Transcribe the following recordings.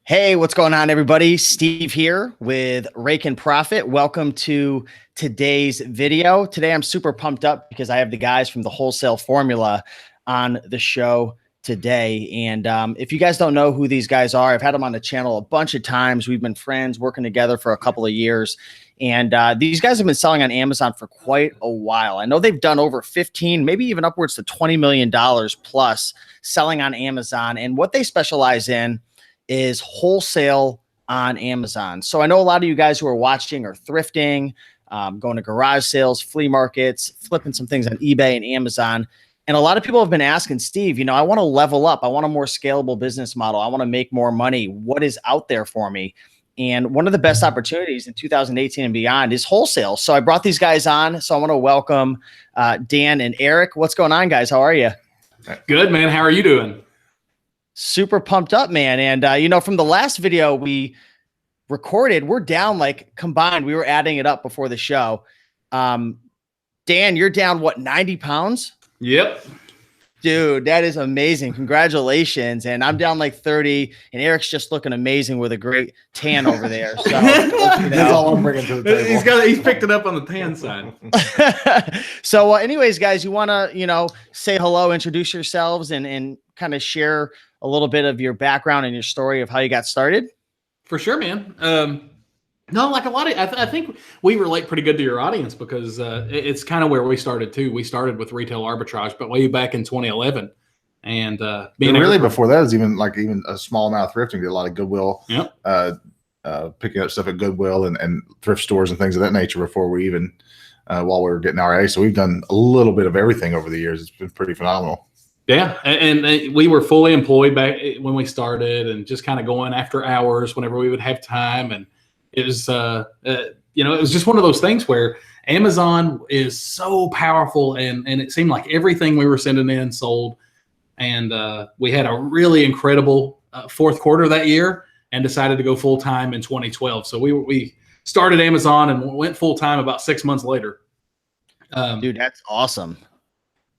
Hey, what's going on, everybody? Steve here with Rake and Profit. Welcome to today's video. Today, I'm super pumped up because I have the guys from the Wholesale Formula on the show today. And if you guys don't know who these guys are, I've had them on the channel a bunch of times. We've been friends working together for a couple of years. And these guys have been selling on Amazon for quite a while. I know they've done over 15, maybe even upwards to $20 million plus selling on Amazon. And what they specialize in is wholesale on Amazon. So I know a lot of you guys who are watching are thrifting, going to garage sales, flea markets, flipping some things on eBay and Amazon. And a lot of people have been asking, Steve, I want to level up. I want a more scalable business model. I want to make more money. What is out there for me? And one of the best opportunities in 2018 and beyond is wholesale. So I brought these guys on. So I want to welcome Dan and Eric. What's going on, guys? How are you? Good, man. How are you doing? Super pumped up, man. And, from the last video we recorded, we're down like combined. We were adding it up before the show. Dan, you're down, what, 90 pounds? Yep. Dude, that is amazing. Congratulations. And I'm down like 30, and Eric's just looking amazing with a great tan over there. So that's all I'm bringing to the table. He's picked it up on the tan side. So anyways, guys, you want to, say hello, introduce yourselves and kind of share a little bit of your background and your story of how you got started? For sure, man. No, like a lot of, I think we relate pretty good to your audience because it's kind of where we started too. We started with retail arbitrage, but way back in 2011. And really before that is even a small amount of thrifting. Did a lot of Goodwill, yep. Picking up stuff at Goodwill and thrift stores and things of that nature before we even, while we were getting RA. So we've done a little bit of everything over the years. It's been pretty phenomenal. Yeah, and we were fully employed back when we started, and just kind of going after hours whenever we would have time. And it was, it was just one of those things where Amazon is so powerful, and it seemed like everything we were sending in sold. And we had a really incredible fourth quarter that year, and decided to go full time in 2012. So we started Amazon and went full time about 6 months later. Dude, that's awesome.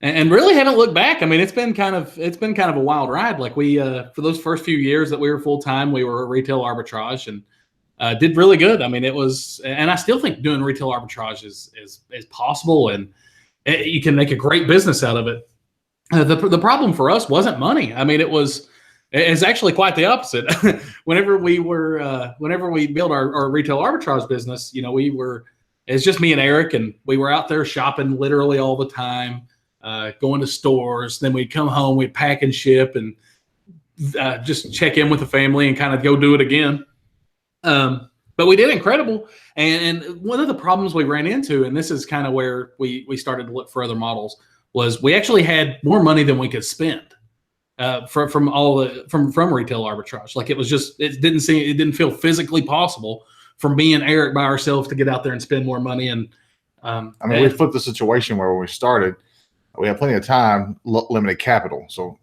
And really haven't looked back. I mean, it's been kind of a wild ride. Like we, for those first few years that we were full time, we were a retail arbitrage and did really good. I mean, it was, and I still think doing retail arbitrage is possible, and you can make a great business out of it. The problem for us wasn't money. I mean, it's actually quite the opposite. Whenever we built our retail arbitrage business, it's just me and Eric, and we were out there shopping literally all the time. Going to stores, then we'd come home, we'd pack and ship, and just check in with the family and kind of go do it again. But we did incredible. And one of the problems we ran into, and this is kind of where we started to look for other models, was we actually had more money than we could spend from retail arbitrage. Like it didn't feel physically possible for me and Eric by ourselves to get out there and spend more money. And we flipped the situation where when we started, we had plenty of time, limited capital. So,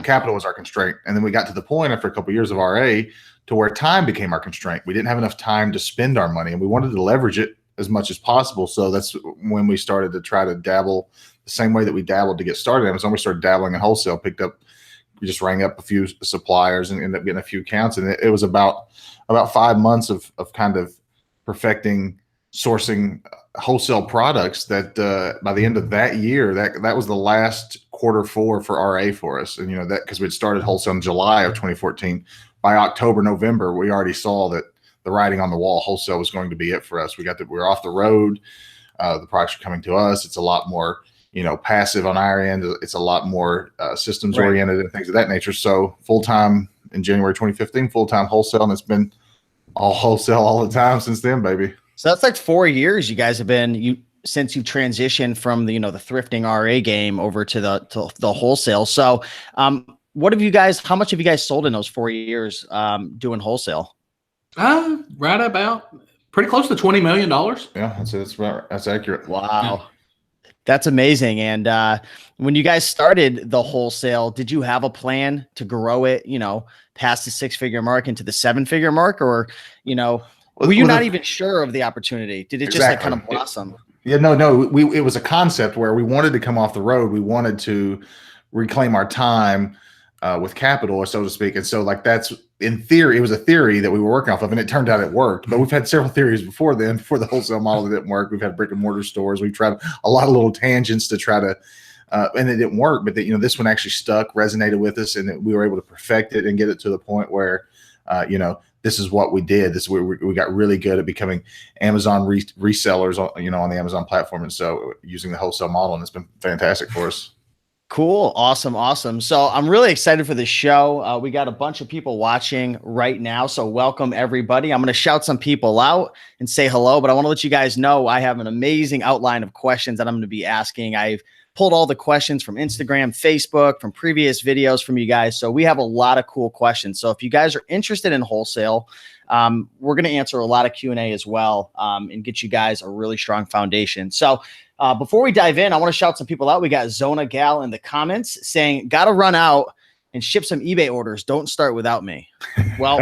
capital was our constraint. And then we got to the point after a couple of years of RA to where time became our constraint. We didn't have enough time to spend our money, and we wanted to leverage it as much as possible. So that's when we started to try to dabble the same way that we dabbled to get started. Amazon, we started dabbling in wholesale, we just rang up a few suppliers and ended up getting a few accounts. And it was about 5 months of kind of perfecting sourcing wholesale products that by the end of that year, that was the last Q4 for RA for us. And that because we'd started wholesale in July of 2014. By October, November, we already saw that the writing on the wall, wholesale was going to be it for us. We were off the road. The products are coming to us. It's a lot more passive on our end. It's a lot more systems oriented and things of that nature. So full time in January 2015, full time wholesale, and it's been all wholesale all the time since then, baby. So that's like 4 years you guys have been since you transitioned from the thrifting RA game over to the wholesale. So how much have you guys sold in those 4 years doing wholesale? Right about pretty close to $20 million. Yeah, that's accurate. Wow. Yeah. That's amazing. And when you guys started the wholesale, did you have a plan to grow it, past the 6-figure mark into the 7-figure mark, or, were you not even sure of the opportunity? Did it just kind of blossom? Yeah, no. It was a concept where we wanted to come off the road. We wanted to reclaim our time with capital, so to speak. And so like that's in theory, it was a theory that we were working off of, and it turned out it worked. But we've had several theories before then, before the wholesale model that didn't work. We've had brick and mortar stores. We've tried a lot of little tangents to try to, and it didn't work. But this one actually stuck, resonated with us, and we were able to perfect it and get it to the point where, this is what we did. This is where we got really good at becoming Amazon resellers, on the Amazon platform. And so using the wholesale model, and it's been fantastic for us. Cool. Awesome. So I'm really excited for this show. We got a bunch of people watching right now. So welcome everybody. I'm going to shout some people out and say hello, but I want to let you guys know I have an amazing outline of questions that I'm going to be asking. I've pulled all the questions from Instagram, Facebook, from previous videos from you guys. So we have a lot of cool questions. So if you guys are interested in wholesale, we're going to answer a lot of Q&A as well, and get you guys a really strong foundation. So before we dive in, I want to shout some people out. We got Zona Gal in the comments saying, got to run out and ship some eBay orders. Don't start without me. Well,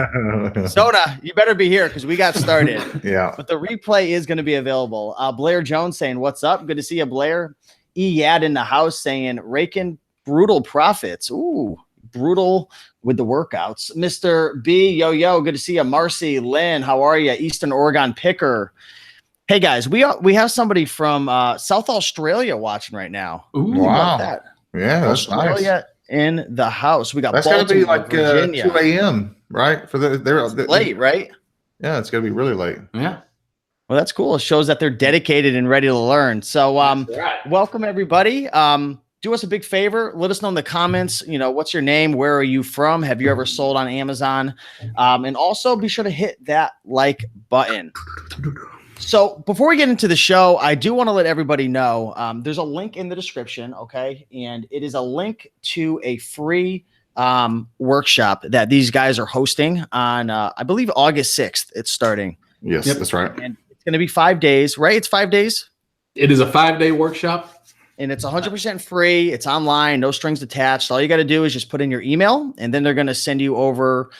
Zona, you better be here because we got started. Yeah. But the replay is going to be available. Blair Jones saying, what's up? Good to see you, Blair. Yad in the house saying, raking brutal profits. Ooh, brutal with the workouts. Mr. B, yo, good to see you. Marcy, Lynn, how are you? Eastern Oregon Picker. Hey guys, we have somebody from South Australia watching right now. Ooh, wow. That? Yeah, that's Australia nice. In the house. We got that's got to be like 2 a.m. right? They're late, right? Yeah, it's gonna be really late. Yeah. Well, that's cool. It shows that they're dedicated and ready to learn. So welcome everybody. Do us a big favor. Let us know in the comments, what's your name? Where are you from? Have you ever sold on Amazon? And also be sure to hit that like button. So before we get into the show, I do want to let everybody know there's a link in the description, okay? And it is a link to a free workshop that these guys are hosting on, I believe, August 6th. It's starting. Yes, That's right. And it's going to be 5 days, right? It's 5 days? It is a 5-day workshop. And it's 100% free. It's online, no strings attached. All you got to do is just put in your email, and then they're going to send you over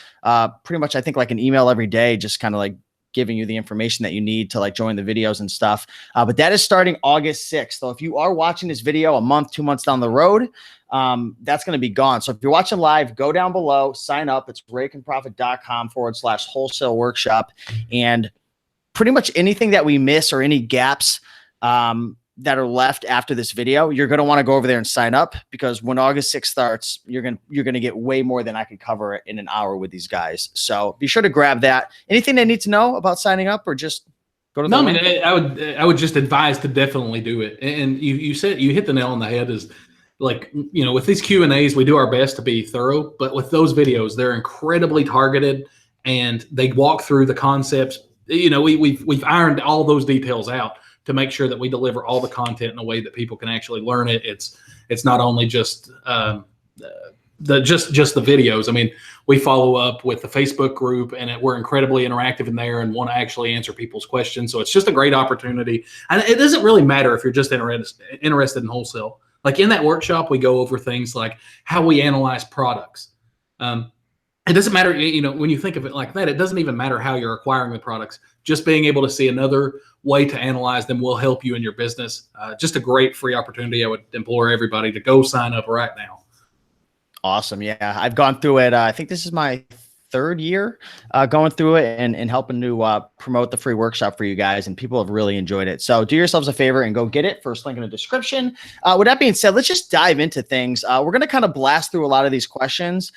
pretty much, I think, like an email every day, just kind of like giving you the information that you need to like join the videos and stuff. But that is starting August 6th. So if you are watching this video a month, 2 months down the road, that's going to be gone. So if you're watching live, go down below, sign up. It's rakeandprofit.com/wholesale workshop. And pretty much anything that we miss or any gaps that are left after this video, you're going to want to go over there and sign up, because when August 6th starts, you're going to get way more than I could cover in an hour with these guys. So be sure to grab that. Anything they need to know about signing up, or just go to the link? I would just advise to definitely do it. And you said, you hit the nail on the head, is like, with these Q&As, we do our best to be thorough, but with those videos, they're incredibly targeted and they walk through the concepts. We've ironed all those details out to make sure that we deliver all the content in a way that people can actually learn it. It's not only just the videos. I mean, we follow up with the Facebook group, and we're incredibly interactive in there and want to actually answer people's questions. So it's just a great opportunity. And it doesn't really matter if you're just interested in wholesale. Like in that workshop, we go over things like how we analyze products. It doesn't matter, when you think of it like that, it doesn't even matter how you're acquiring the products. Just being able to see another way to analyze them will help you in your business. Just a great free opportunity. I would implore everybody to go sign up right now. Awesome. Yeah, I've gone through it. I think this is my 3rd year going through it and helping to promote the free workshop for you guys, and people have really enjoyed it. So do yourselves a favor and go get it. First link in the description. With that being said, let's just dive into things. We're going to kind of blast through a lot of these questions.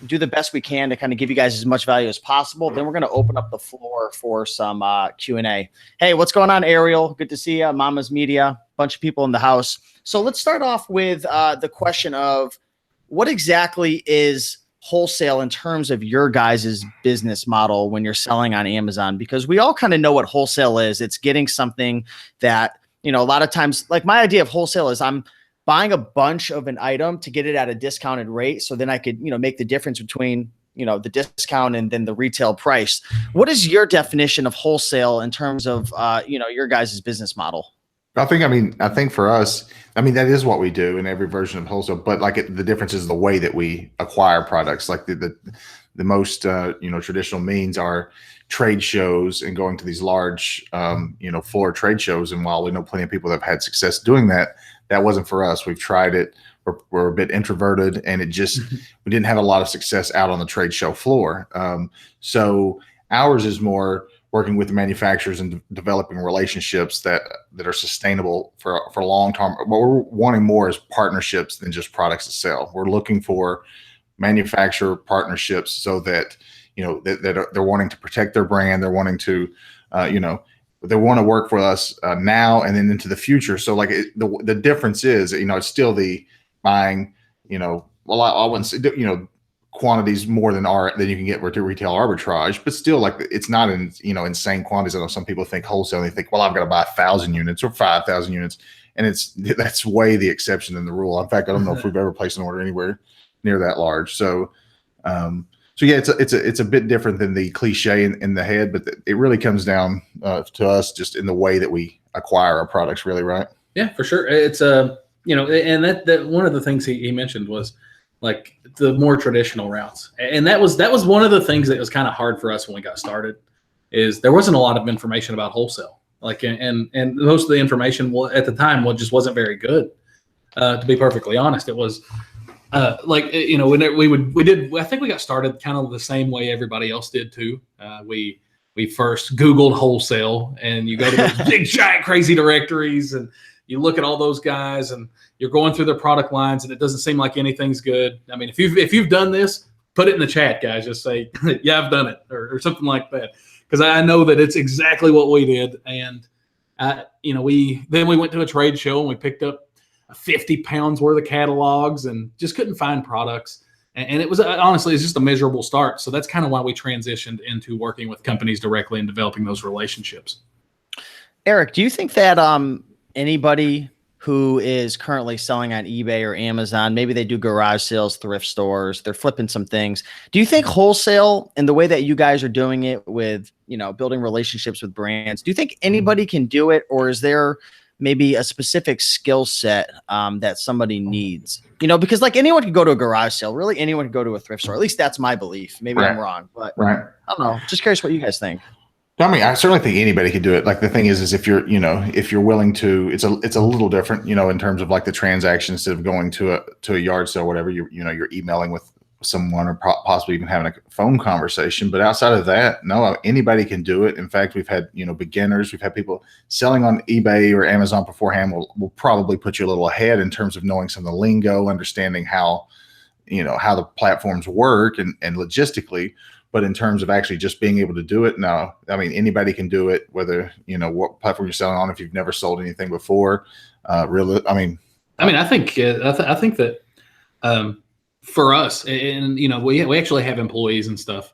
Do the best we can to kind of give you guys as much value as possible. Then we're going to open up the floor for some Q&A. Hey, what's going on, Ariel? Good to see you. Mama's Media, bunch of people in the house. So let's start off with the question of, what exactly is wholesale in terms of your guys' business model when you're selling on Amazon? Because we all kind of know what wholesale is. It's getting something that, a lot of times, like my idea of wholesale is I'm buying a bunch of an item to get it at a discounted rate. So then I could, make the difference between, the discount and then the retail price. What is your definition of wholesale in terms of, your guys' business model? I think for us, that is what we do in every version of wholesale, but the difference is the way that we acquire products. Like the most, traditional means are trade shows and going to these large, floor trade shows. And while we know plenty of people that have had success doing that, that wasn't for us. We've tried it. we're a bit introverted, and we didn't have a lot of success out on the trade show floor. So ours is more working with the manufacturers and developing relationships that are sustainable for long term. What we're wanting more is partnerships than just products to sell. We're looking for manufacturer partnerships so that, they're wanting to protect their brand. They're wanting to, they want to work for us now and then into the future. So like the difference is, it's still the buying, well, I wouldn't say, quantities more than you can get with retail arbitrage, but still, like, it's not in insane quantities. I know some people think wholesale, they think, well, I've got to buy 1,000 units or 5,000 units, and that's way the exception than the rule. In fact, I don't know if we've ever placed an order anywhere near that large. So yeah, it's a bit different than the cliche in the head, but it really comes down to us just in the way that we acquire our products, really, right? Yeah, for sure. It's and that one of the things he mentioned was like the more traditional routes. And that was one of the things that was kind of hard for us when we got started, is there wasn't a lot of information about wholesale. Like, and most of the information at the time just wasn't very good. To be perfectly honest, it was I think we got started kind of the same way everybody else did too. We first Googled wholesale, and you go to those big giant crazy directories, and you look at all those guys, and you're going through their product lines, and it doesn't seem like anything's good. I mean, if you've done this, put it in the chat, guys. Just say, yeah, I've done it, or something like that, because I know that it's exactly what we did. And we went to a trade show, and we picked up 50 pounds worth of catalogs, and just couldn't find products. And it was honestly, it's just a miserable start. So that's kind of why we transitioned into working with companies directly and developing those relationships. Eric, do you think that anybody who is currently selling on eBay or Amazon, maybe they do garage sales, thrift stores, they're flipping some things, do you think wholesale, and the way that you guys are doing it with, building relationships with brands, do you think anybody can do it, or is there maybe a specific skill set that somebody needs? Because like anyone could go to a garage sale, really anyone could go to a thrift store. At least that's my belief. Maybe I'm wrong, but I don't know. Just curious what you guys think. I mean, I certainly think anybody could do it. Like, the thing is if you're willing to, it's a little different, in terms of like the transaction. Instead of going to a yard sale, whatever, you're emailing with someone, or possibly even having a phone conversation. But outside of that, no, anybody can do it. In fact, we've had, beginners, we've had people selling on eBay or Amazon beforehand will probably put you a little ahead in terms of knowing some of the lingo, understanding how the platforms work and logistically. But in terms of actually just being able to do it, no, I mean, anybody can do it, whether, what platform you're selling on, if you've never sold anything before, really. I think that, for us, and we actually have employees and stuff.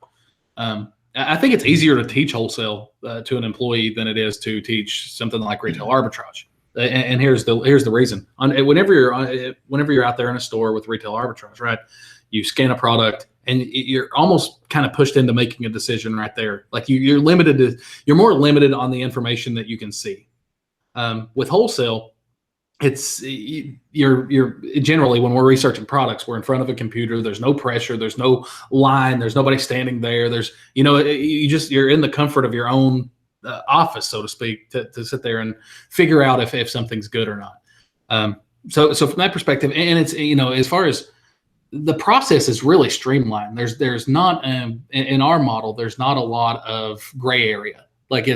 I think it's easier to teach wholesale to an employee than it is to teach something like retail arbitrage. And here's the reason. Whenever you're out there in a store with retail arbitrage, right? You scan a product, and you're almost kind of pushed into making a decision right there. Like you're more limited on the information that you can see. With wholesale, you're generally, when we're researching products, we're in front of a computer. There's no pressure. There's no line. There's nobody standing there. There's, you're in the comfort of your own office, so to speak, to sit there and figure out if something's good or not. So from that perspective, and it's, as far as the process is really streamlined. There's not, in our model, there's not a lot of gray area. Like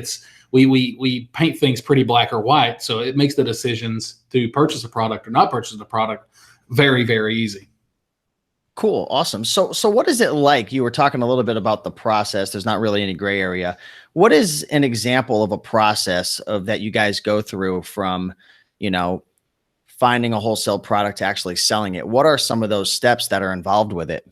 we paint things pretty black or white, so it makes the decisions to purchase a product or not purchase a product very, very easy. Cool. Awesome. So what is it like? You were talking a little bit about the process. There's not really any gray area. What is an example of a process of that you guys go through from, finding a wholesale product to actually selling it? What are some of those steps that are involved with it?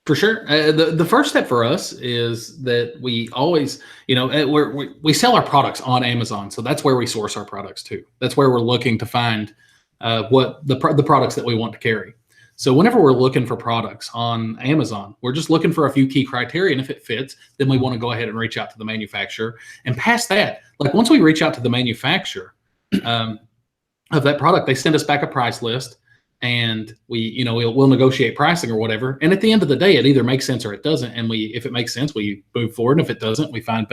For sure. The first step for us is that we always, we sell our products on Amazon. So that's where we source our products to. That's where we're looking to find what the products that we want to carry. So whenever we're looking for products on Amazon, we're just looking for a few key criteria. And if it fits, then we want to go ahead and reach out to the manufacturer. And past that, like once we reach out to the manufacturer of that product, they send us back a price list. And we'll negotiate pricing or whatever. And at the end of the day, it either makes sense or it doesn't. And if it makes sense, we move forward. And if it doesn't, we find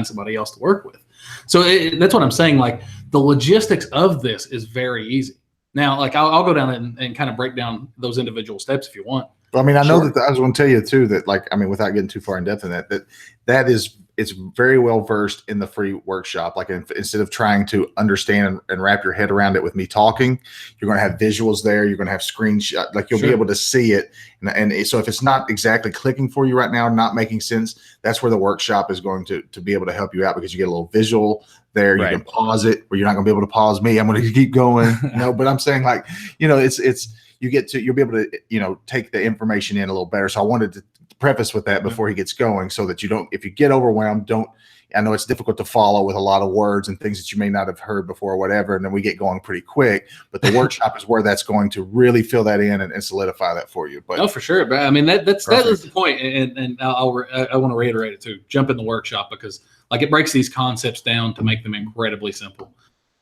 somebody else to work with. So that's what I'm saying. Like the logistics of this is very easy. Now, like I'll go down and kind of break down those individual steps if you want. I mean, I know Sure. that I was going to tell you too that, like, I mean, without getting too far in depth in that is it's very well versed in the free workshop. Like, instead of trying to understand and wrap your head around it with me talking, you're going to have visuals there. You're going to have screenshots. Like, you'll be able to see it. And so if it's not exactly clicking for you right now, not making sense, that's where the workshop is going to be able to help you out, because you get a little visual there. You can pause it, where you're not going to be able to pause me. I'm going to keep going. But I'm saying, like, you'll be able to, take the information in a little better. So I wanted to preface with that before he gets going, so that you don't, if you get overwhelmed, I know it's difficult to follow with a lot of words and things that you may not have heard before or whatever. And then we get going pretty quick, but the workshop is where that's going to really fill that in and solidify that for you. But no, for sure. But I mean, that is the point. And I want to reiterate it too. Jump in the workshop, because like it breaks these concepts down to make them incredibly simple.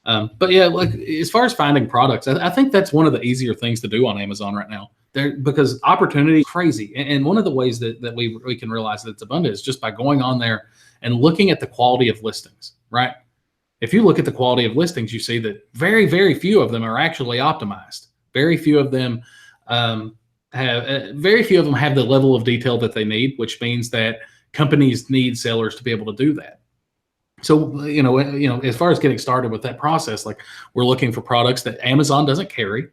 But yeah, like as far as finding products, I think that's one of the easier things to do on Amazon right now. Because opportunity is crazy. And one of the ways that we can realize that it's abundant is just by going on there and looking at the quality of listings, right? If you look at the quality of listings, you see that very, very few of them are actually optimized. Very few of them have the level of detail that they need, which means that companies need sellers to be able to do that. So, as far as getting started with that process, like we're looking for products that Amazon doesn't carry,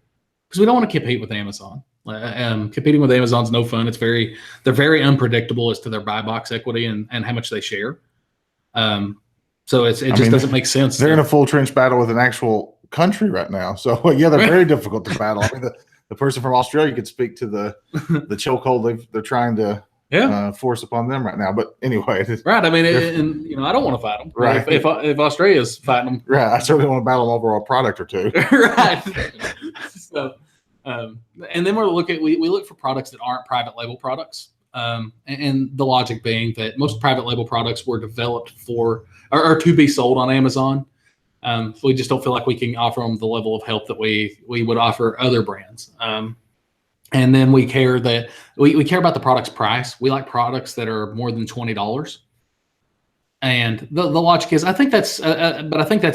because we don't want to compete with Amazon. Competing with Amazon's no fun. They're very unpredictable as to their buy box equity and how much they share. So it just doesn't make sense. They're in a full trench battle with an actual country right now. So yeah, they're very difficult to battle. I mean, the person from Australia could speak to the chokehold they're trying to force upon them right now. But anyway, right. I mean, I don't want to fight them. Right. If Australia's fighting them, right. I certainly want to battle them over a product or two. Right. So. And then we look for products that aren't private label products. And the logic being that most private label products were developed for or to be sold on Amazon. So we just don't feel like we can offer them the level of help that we would offer other brands. And then we care that we care about the product's price. We like products that are more than $20. And the logic is, I think that's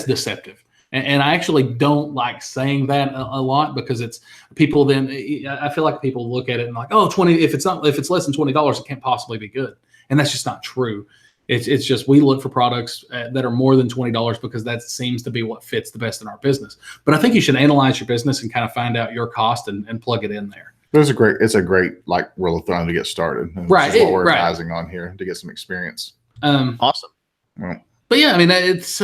deceptive. And I actually don't like saying that a lot, because it's people then I feel like people look at it and like, oh, 20, if it's less than $20, it can't possibly be good. And that's just not true. It's just, we look for products that are more than $20 because that seems to be what fits the best in our business. But I think you should analyze your business and kind of find out your cost and plug it in there. It's a great like rule of thumb to get started. Right. This is what we're advising on here to get some experience. Awesome. Well, but yeah, I mean, it's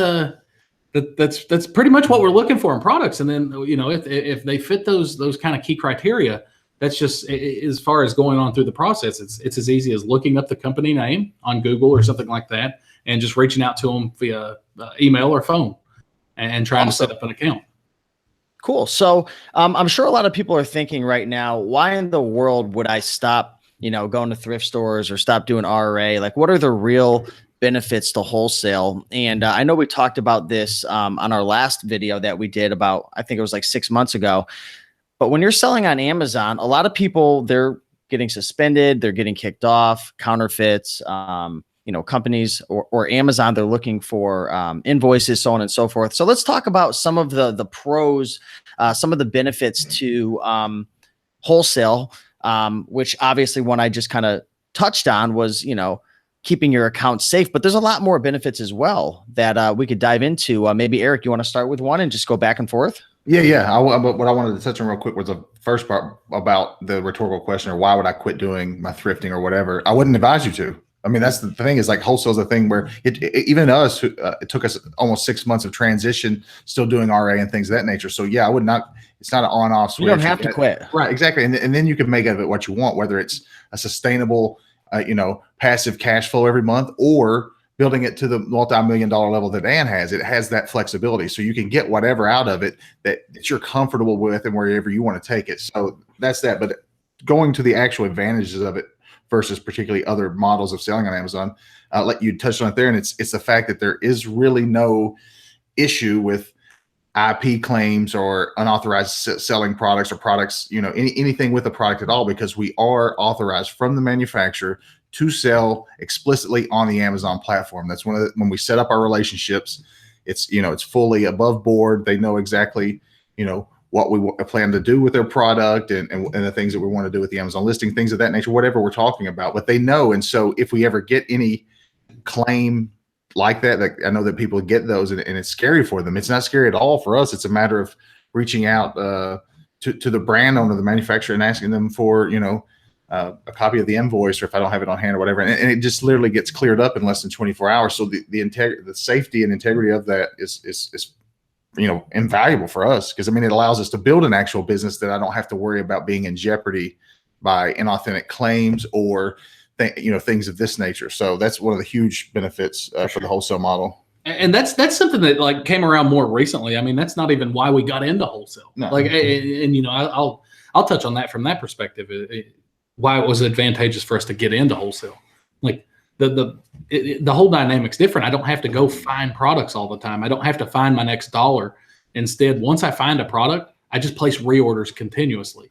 that's pretty much what we're looking for in products. And then, if they fit those kind of key criteria, that's just, as far as going on through the process, it's as easy as looking up the company name on Google or something like that, and just reaching out to them via email or phone and trying to set up an account. Cool. So I'm sure a lot of people are thinking right now, why in the world would I stop, going to thrift stores or stop doing RRA? Like, what are the real benefits to wholesale? And I know we talked about this on our last video that we did about, I think it was like 6 months ago. But when you're selling on Amazon, a lot of people, they're getting suspended, they're getting kicked off, counterfeits, companies or Amazon, they're looking for invoices, so on and so forth. So let's talk about some of the pros, some of the benefits to wholesale, which obviously one I just kind of touched on was, keeping your account safe, but there's a lot more benefits as well that we could dive into. Maybe Eric, you want to start with one and just go back and forth? Yeah. What I wanted to touch on real quick was the first part about the rhetorical question, or why would I quit doing my thrifting or whatever? I wouldn't advise you to. I mean, that's the thing, is like wholesale is a thing where even us, it took us almost 6 months of transition, still doing RA and things of that nature. So yeah, I would not, it's not an on-off switch. You don't have to quit. Right, exactly. And then you can make of it what you want, whether it's a sustainable, passive cash flow every month, or building it to the multi-million-dollar level that Dan has. It has that flexibility, so you can get whatever out of it that you're comfortable with and wherever you want to take it. So that's that. But going to the actual advantages of it versus particularly other models of selling on Amazon, let you touch on it there, and it's the fact that there is really no issue with IP claims or unauthorized selling products or products, anything with a product at all, because we are authorized from the manufacturer to sell explicitly on the Amazon platform. That's when we set up our relationships, it's fully above board. They know exactly, what we plan to do with their product and the things that we want to do with the Amazon listing, things of that nature, whatever we're talking about. But they know. And so if we ever get any claim like that, I know that people get those and it's scary for them. It's not scary at all for us. It's a matter of reaching out to the brand owner, the manufacturer, and asking them for, a copy of the invoice, or if I don't have it on hand or whatever. And it just literally gets cleared up in less than 24 hours. So the safety and integrity of that is invaluable for us, because it allows us to build an actual business that I don't have to worry about being in jeopardy by inauthentic claims or things of this nature. So that's one of the huge benefits for the wholesale model. And that's something that came around more recently. That's not even why we got into wholesale. No. I'll touch on that from that perspective. Why it was advantageous for us to get into wholesale. The whole dynamic's different. I don't have to go find products all the time. I don't have to find my next dollar. Instead, once I find a product, I just place reorders continuously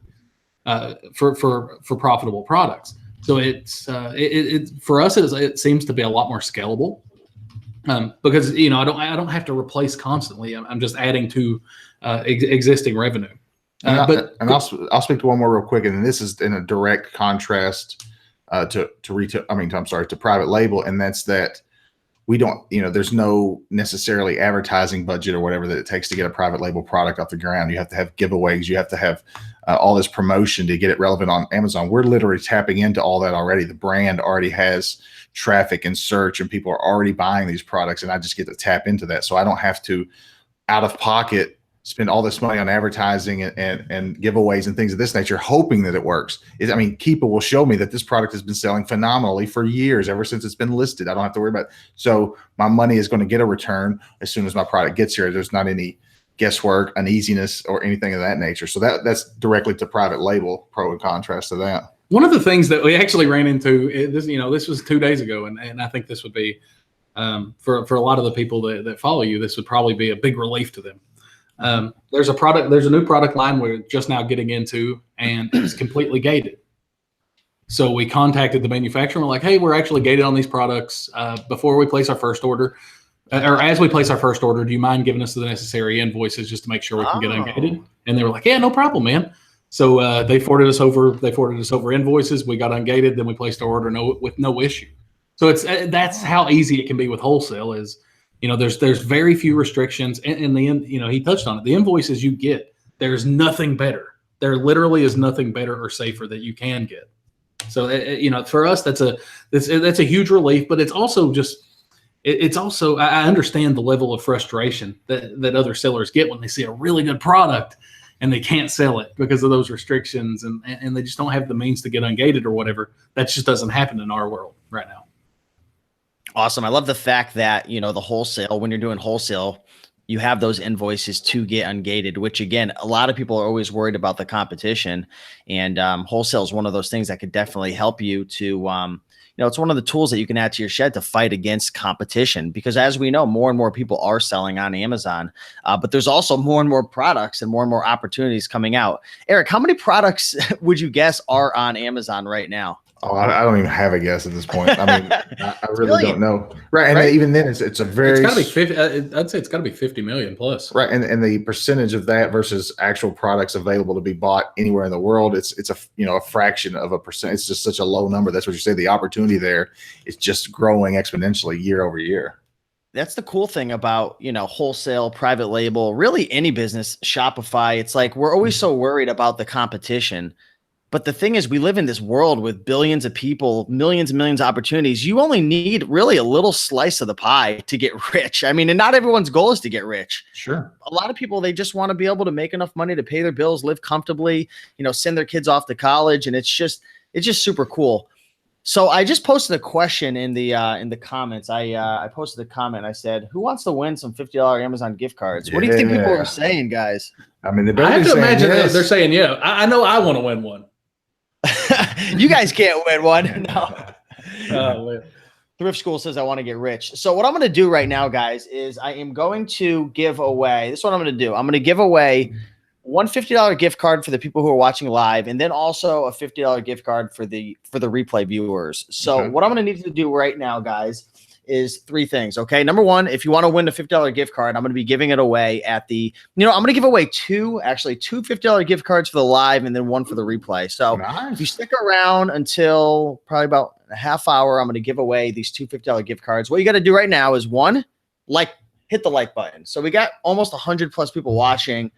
for profitable products. So it's for us, it seems to be a lot more scalable because I don't have to replace constantly. I'm just adding to existing revenue. I'll speak to one more real quick, and this is in a direct contrast to retail. To private label, and that's that we don't. There's no necessarily advertising budget or whatever that it takes to get a private label product off the ground. You have to have giveaways. You have to have all this promotion to get it relevant on Amazon. We're literally tapping into all that already. The brand already has traffic and search, and people are already buying these products, and I just get to tap into that. So I don't have to, out of pocket, spend all this money on advertising and giveaways and things of this nature, hoping that it works. Keepa will show me that this product has been selling phenomenally for years, ever since it's been listed. I don't have to worry about it. So my money is going to get a return as soon as my product gets here. There's not any guesswork, uneasiness, or anything of that nature. So that's directly to private label, pro and contrast to that. One of the things that we actually ran into, this was 2 days ago, and I think this would be, for a lot of the people that follow you, this would probably be a big relief to them. There's a new product line we're just now getting into, and it's completely gated. So we contacted the manufacturer. We're like, hey, we're actually gated on these products. Before we place our first order, or as we place our first order, do you mind giving us the necessary invoices just to make sure we can get ungated? And they were like, yeah, no problem, man. So they forwarded us over invoices. We got ungated, then we placed our order with no issue. So that's how easy it can be with wholesale. Is there's very few restrictions, and in the end, he touched on it. The invoices you get, there's nothing better. There literally is nothing better or safer that you can get. So for us, that's a huge relief. But it's also I understand the level of frustration that other sellers get when they see a really good product and they can't sell it because of those restrictions, and they just don't have the means to get ungated or whatever. That just doesn't happen in our world right now. Awesome. I love the fact that, the wholesale, when you're doing wholesale, you have those invoices to get ungated, which again, a lot of people are always worried about the competition, and wholesale is one of those things that could definitely help you to, it's one of the tools that you can add to your shed to fight against competition, because as we know, more and more people are selling on Amazon, but there's also more and more products and more opportunities coming out. Eric, how many products would you guess are on Amazon right now? Oh, I don't even have a guess at this point. I really don't know. Right. And even then it's a very, it's got to be 50. I'd say it's got to be 50 million plus. Right. And the percentage of that versus actual products available to be bought anywhere in the world, it's a fraction of a percent. It's just such a low number. That's what you say. The opportunity there is just growing exponentially year over year. That's the cool thing about, wholesale, private label, really any business, Shopify. It's like, we're always so worried about the competition. But the thing is, we live in this world with billions of people, millions and millions of opportunities. You only need really a little slice of the pie to get rich. And not everyone's goal is to get rich. Sure. A lot of people, they just want to be able to make enough money to pay their bills, live comfortably, send their kids off to college. And it's just super cool. So I just posted a question in the comments. I posted a comment. I said, who wants to win some $50 Amazon gift cards? What do you think people are saying, guys? I have to imagine they're saying, yeah, I know I want to win one. You guys can't win one. No. Thrift School says I want to get rich. So what I'm going to do right now, guys, is I am going to give away. This is what I'm going to do. I'm going to give away one $50 gift card for the people who are watching live, and then also a $50 gift card for the replay viewers. So what I'm going to need to do right now, guys, is three things. Okay. Number one, if you want to win a $50 gift card, I'm going to be giving it away at the, I'm going to give away two $50 gift cards for the live and then one for the replay. So if you stick around until probably about a half hour, I'm going to give away these two $50 gift cards. What you got to do right now is one, hit the like button. So we got almost 100 plus people watching.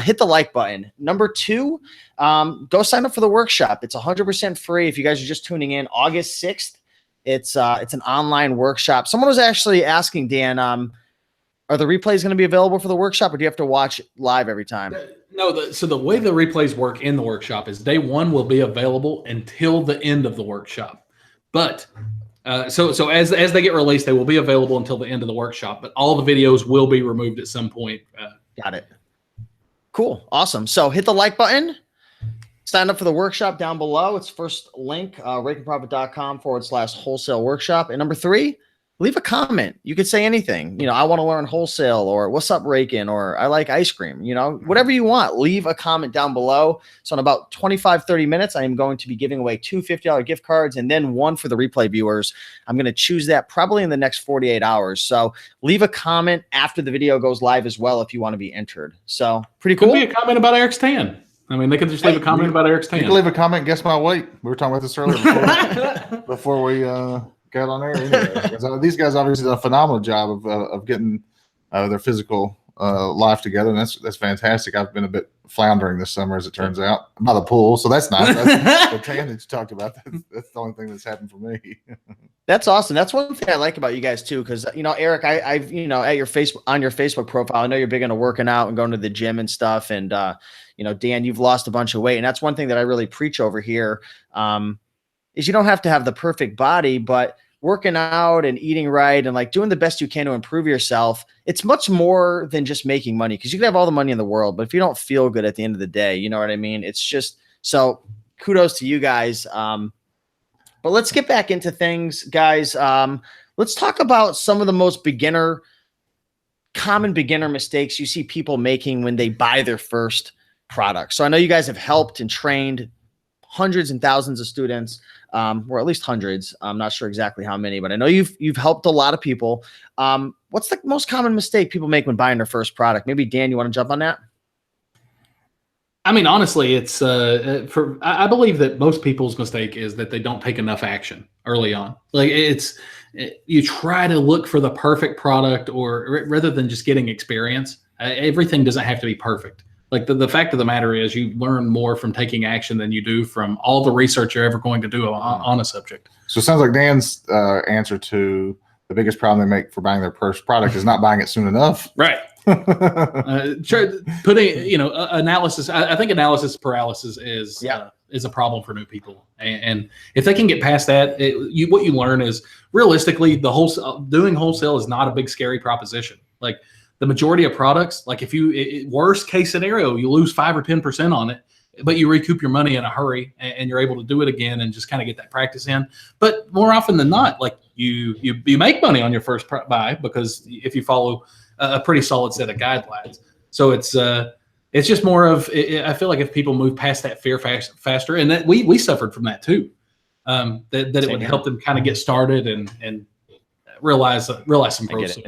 Hit the like button. Number two, go sign up for the workshop. It's 100% free. If you guys are just tuning in, August 6th, it's an online workshop. Someone was actually asking, Dan, are the replays going to be available for the workshop, or do you have to watch live every time? No, so the way the replays work in the workshop is day one will be available until the end of the workshop. But so as they get released, they will be available until the end of the workshop, but all the videos will be removed at some point. Got it. Cool. Awesome. So hit the like button. Sign up for the workshop down below. It's first link, rakeandprofit.com/wholesale workshop. And number three, leave a comment. You could say anything. I want to learn wholesale, or what's up, Raken, or I like ice cream, whatever you want. Leave a comment down below. So in about 25, 30 minutes, I am going to be giving away two $50 gift cards and then one for the replay viewers. I'm going to choose that probably in the next 48 hours. So leave a comment after the video goes live as well if you want to be entered. So pretty cool. Could be a comment about Eric's tan. I mean, they could just leave a comment about Eric's tan. You can leave a comment, guess my weight. We were talking about this earlier before we got on air. Anyway. These guys obviously did a phenomenal job of getting their physical life together, and that's fantastic. I've been a bit floundering this summer, as it turns out, by the pool, so that's nice. That's the tan that you talked about. That's the only thing that's happened for me. That's awesome. That's one thing I like about you guys too, because Eric, I've at your Facebook profile, I know you're big into working out and going to the gym and stuff, and Dan, you've lost a bunch of weight, and that's one thing that I really preach over here. Is you don't have to have the perfect body, but working out and eating right and doing the best you can to improve yourself, it's much more than just making money, because you can have all the money in the world, but if you don't feel good at the end of the day, you know what I mean? It's just, so kudos to you guys. But let's get back into things, guys. Let's talk about some of the most common beginner mistakes you see people making when they buy their first product. So I know you guys have helped and trained hundreds and thousands of students, or at least hundreds. I'm not sure exactly how many, but I know you've helped a lot of people. What's the most common mistake people make when buying their first product? Maybe Dan, you want to jump on that? I mean, honestly, it's I believe that most people's mistake is that they don't take enough action early on. You try to look for the perfect product, or rather than just getting experience. Everything doesn't have to be perfect. The fact of the matter is, you learn more from taking action than you do from all the research you're ever going to do on a subject. So it sounds like Dan's answer to the biggest problem they make for buying their first product is not buying it soon enough. Right. Putting, analysis. I think analysis paralysis is a problem for new people. And if they can get past that, what you learn is, realistically, doing wholesale is not a big scary proposition. The majority of products, if worst case scenario, you lose 5 or 10% on it, but you recoup your money in a hurry, and you're able to do it again and just kind of get that practice in. But more often than not, you make money on your first buy, because if you follow a pretty solid set of guidelines. So it's just more of, I feel like if people move past that fear faster, and that we suffered from that too, that it would help them kind of get started and realize some growth.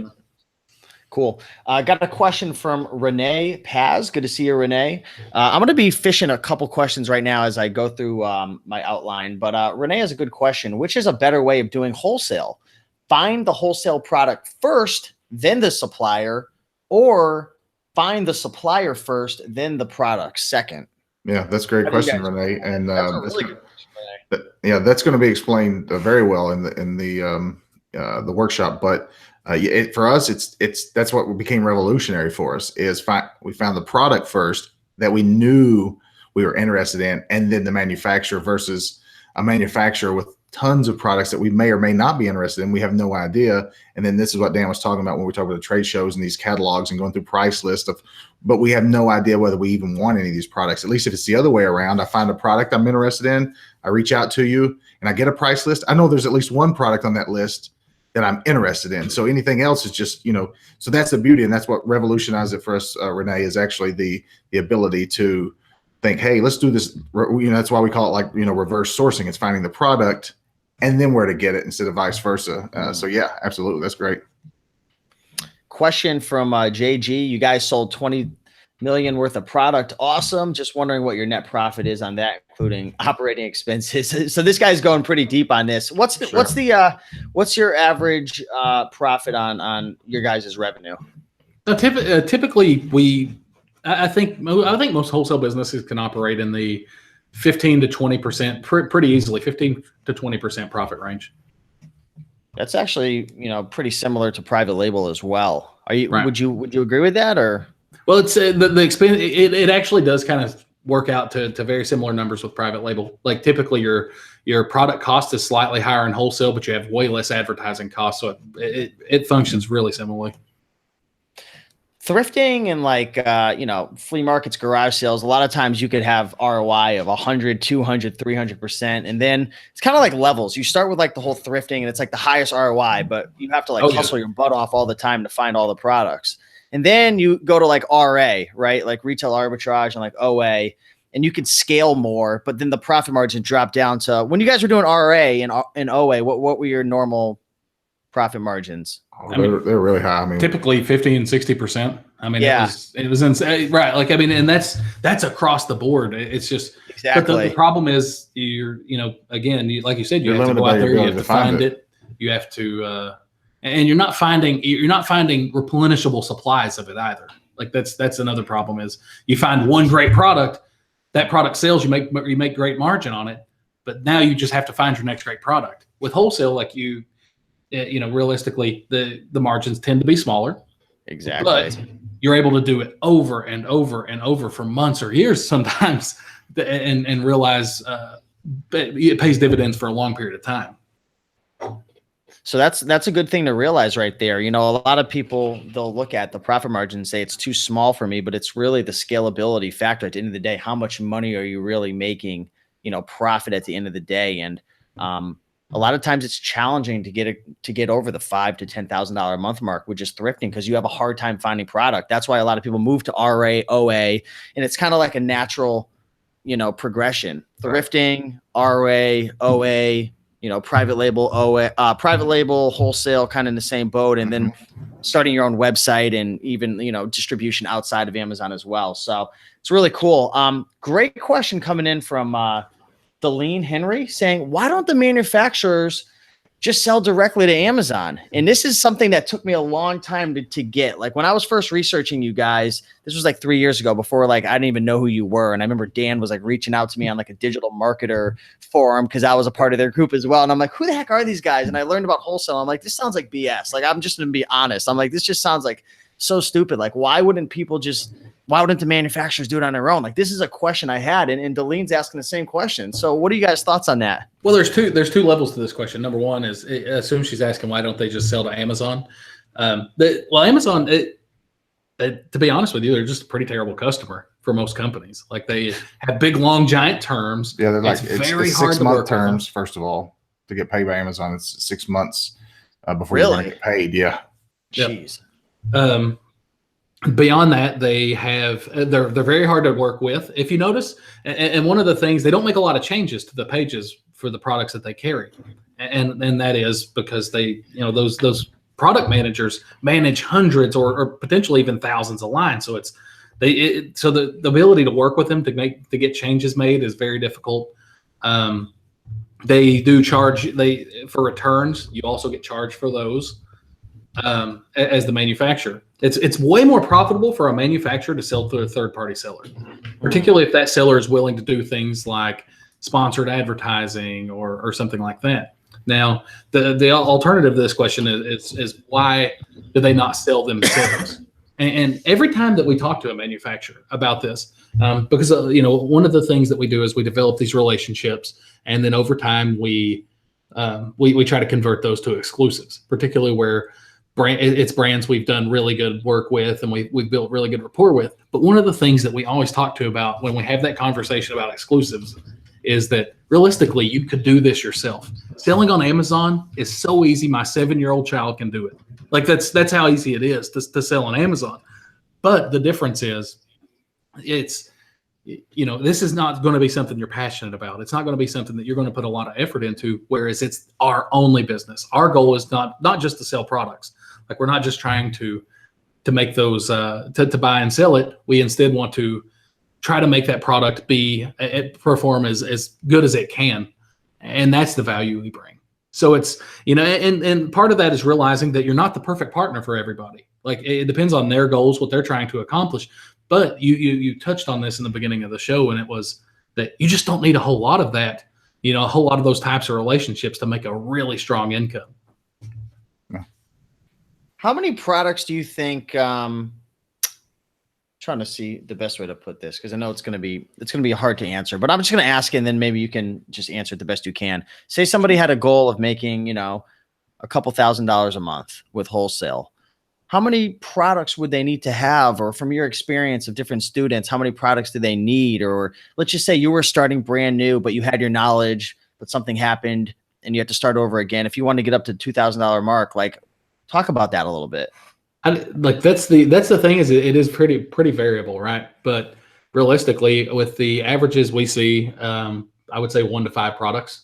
Cool. Got a question from Renee Paz. Good to see you, Renee. I'm going to be fishing a couple questions right now as I go through my outline. But Renee has a good question. Which is a better way of doing wholesale? Find the wholesale product first, then the supplier, or find the supplier first, then the product second? Yeah, that's a great question, Renee. And that's going to be explained very well in the workshop. But for us, that's what became revolutionary for us. We found the product first that we knew we were interested in, and then the manufacturer, versus a manufacturer with tons of products that we may or may not be interested in. We have no idea. And then this is what Dan was talking about when we talk about the trade shows and these catalogs and going through price lists but we have no idea whether we even want any of these products. At least if it's the other way around, I find a product I'm interested in, I reach out to you and I get a price list. I know there's at least one product on that list that I'm interested in. So anything else is just, so that's the beauty. And that's what revolutionized it for us, Renee, is actually the ability to think, hey, let's do this. That's why we call it reverse sourcing. It's finding the product and then where to get it instead of vice versa. So yeah, absolutely. That's great. Question from JG. You guys sold 20 million worth of product. Awesome. Just wondering what your net profit is on that, including operating expenses. So this guy's going pretty deep on this. What's your average profit on your guys' revenue? Typically, I think most wholesale businesses can operate in the 15 to 20% pretty easily, 15 to 20% profit range. That's actually, pretty similar to private label as well. Are you? Right. Would you agree with that, or? Well, it's the expense. It actually does kind of work out to very similar numbers with private label. Like typically, your product cost is slightly higher in wholesale, but you have way less advertising costs, so it functions really similarly. Thrifting and flea markets, garage sales, a lot of times you could have ROI of 100, 200, 300%. And then it's kind of like levels. You start with like the whole thrifting and it's like the highest ROI, but you have to hustle your butt off all the time to find all the products. And then you go to like RA, right? Like retail arbitrage and like OA, and you could scale more, but then the profit margin dropped down to when you guys were doing RA and OA, what were your normal profit margins? They're really high. I mean, typically 50 and 60%. I mean, yeah. it was insane, right? Like, I mean, and that's across the board. It's just exactly. But the problem is again, like you said, you have to go out there, you have to find it. You have to, and you're not finding replenishable supplies of it either. Like that's another problem is you find one great product, that product sells, you make great margin on it, but now you just have to find your next great product. With wholesale, like realistically, the margins tend to be smaller. Exactly. But you're able to do it over and over and over for months or years sometimes and realize it pays dividends for a long period of time. So that's a good thing to realize right there. A lot of people, they'll look at the profit margin and say it's too small for me, but it's really the scalability factor at the end of the day. How much money are you really making, profit at the end of the day? And a lot of times it's challenging to get over the $5,000 to $10,000 a month mark with just thrifting because you have a hard time finding product. That's why a lot of people move to RA, OA, and it's kind of like a natural, progression. Thrifting, RA, OA, private label, OA, private label, wholesale, kind of in the same boat, and then starting your own website and even distribution outside of Amazon as well. So it's really cool. Great question coming in from Deline Henry saying, why don't the manufacturers just sell directly to Amazon? And this is something that took me a long time to get. Like when I was first researching you guys, this was like 3 years ago before, I didn't even know who you were. And I remember Dan was reaching out to me on a digital marketer forum because I was a part of their group as well. And I'm like, who the heck are these guys? And I learned about wholesale. I'm like, this sounds like BS. I'm just going to be honest. I'm like, this just sounds like so stupid. Why wouldn't the manufacturers do it on their own? This is a question I had, and Deline's asking the same question. So what are you guys' thoughts on that? Well, there's two levels to this question. Number one is, assume she's asking, why don't they just sell to Amazon? Amazon, to be honest with you, they're just a pretty terrible customer for most companies. They have big, long, giant terms. Yeah, they're it's very hard 6 to month work terms. First of all, to get paid by Amazon, it's 6 months before really? You're going to get paid. Yeah. Jeez. Yep. Beyond that, they're very hard to work with. If you notice, and one of the things, they don't make a lot of changes to the pages for the products that they carry, and that is because they, those product managers manage hundreds or potentially even thousands of lines. So so the ability to work with them to get changes made is very difficult. They do charge for returns. You also get charged for those. As the manufacturer, it's way more profitable for a manufacturer to sell to a third-party seller, particularly if that seller is willing to do things like sponsored advertising or something like that. Now, the alternative to this question is why do they not sell themselves? And every time that we talk to a manufacturer about this, because one of the things that we do is we develop these relationships, and then over time we try to convert those to exclusives, particularly where it's brands we've done really good work with and we've built really good rapport with. But one of the things that we always talk to about when we have that conversation about exclusives is that realistically, you could do this yourself. Selling on Amazon is so easy. My 7-year-old child can do it. That's how easy it is to sell on Amazon. But the difference is this is not going to be something you're passionate about. It's not going to be something that you're going to put a lot of effort into, whereas it's our only business. Our goal is not just to sell products. Like, we're not just trying to make those, to buy and sell it. We instead want to try to make that product perform as good as it can. And that's the value we bring. So it's, and part of that is realizing that you're not the perfect partner for everybody. Like, it depends on their goals, what they're trying to accomplish. But you touched on this in the beginning of the show, and it was that you just don't need a whole lot of that, a whole lot of those types of relationships to make a really strong income. How many products do you think, trying to see the best way to put this, because I know it's going to be hard to answer, but I'm just going to ask, and then maybe you can just answer it the best you can. Say somebody had a goal of making, a couple $1,000s a month with Wholesale. How many products would they need to have? Or from your experience of different students, how many products do they need? Or let's just say you were starting brand new, but you had your knowledge, but something happened and you had to start over again. If you want to get up to $2,000 mark, like, talk about that a little bit. That's the thing, is it is pretty variable, right? But realistically, with the averages we see, I would say 1 to 5 products.